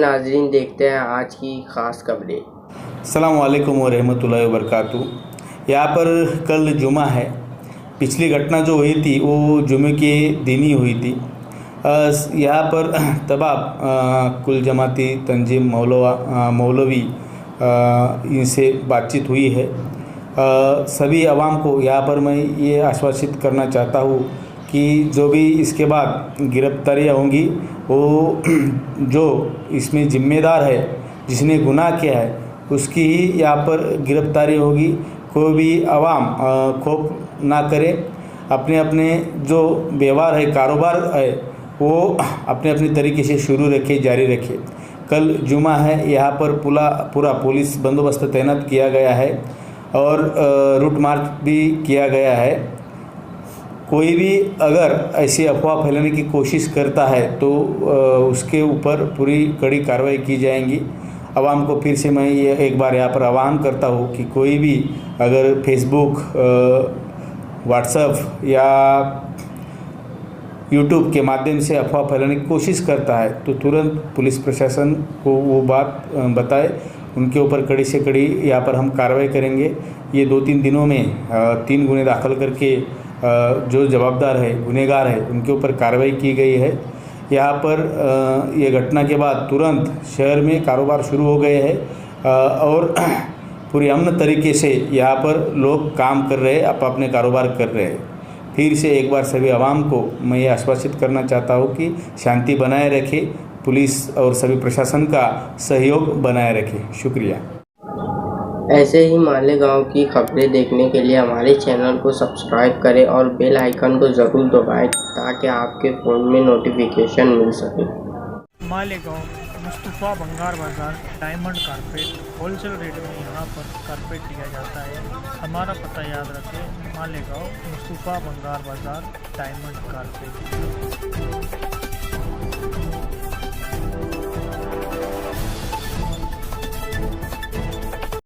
नाज़रीन, देखते हैं आज की ख़ास खबरें। अस्सलाम वालेकुम व रहमतुल्लाहि व बरकातुहू। यहाँ पर कल जुमा है। पिछली घटना जो हुई थी वो जुमे के दिन ही हुई थी। यहाँ पर तबाब कुल जमाती तंजीम मौलवी इनसे बातचीत हुई है। सभी आवाम को यहाँ पर मैं ये आश्वासित करना चाहता हूँ कि जो भी इसके बाद गिरफ्तारियाँ होंगी वो जो इसमें ज़िम्मेदार है, जिसने गुनाह किया है, उसकी ही यहाँ पर गिरफ्तारी होगी। कोई भी आवाम खौफ ना करे, अपने अपने जो व्यवहार है, कारोबार है, वो अपने अपने तरीके से शुरू रखे, जारी रखे। कल जुमा है, यहाँ पर पूरा पुलिस बंदोबस्त तैनात किया गया है और रूट मार्च भी किया गया है। कोई भी अगर ऐसी अफवाह फैलाने की कोशिश करता है तो उसके ऊपर पूरी कड़ी कार्रवाई की जाएंगी। आवाम को फिर से मैं ये एक बार यहाँ पर आह्वान करता हूँ कि कोई भी अगर फेसबुक, व्हाट्सएप या यूट्यूब के माध्यम से अफवाह फैलाने की कोशिश करता है तो तुरंत पुलिस प्रशासन को वो बात बताए। उनके ऊपर कड़ी से कड़ी यहाँ पर हम कार्रवाई करेंगे। ये 2-3 दिनों में 3 गुने दाखिल करके जो जवाबदार है, गुनहगार है, उनके ऊपर कार्रवाई की गई है। यहाँ पर ये घटना के बाद तुरंत शहर में कारोबार शुरू हो गए हैं और पूरी अमन तरीके से यहाँ पर लोग काम कर रहे हैं, अपने कारोबार कर रहे हैं। फिर से एक बार सभी आवाम को मैं ये आश्वासित करना चाहता हूँ कि शांति बनाए रखें, पुलिस और सभी प्रशासन का सहयोग बनाए रखें। शुक्रिया। ऐसे ही मालेगांव की खबरें देखने के लिए हमारे चैनल को सब्सक्राइब करें और बेल आइकन को ज़रूर दबाएं ताकि आपके फ़ोन में नोटिफिकेशन मिल सके। मालेगांव मुस्तफ़ा भंगार बाज़ार डायमंड कारपेट होलसेल रेट में यहाँ पर कारपेट दिया जाता है। हमारा पता याद रखें, मालेगांव मुस्तफ़ा भंगार बाज़ार डायमंड कारपेट।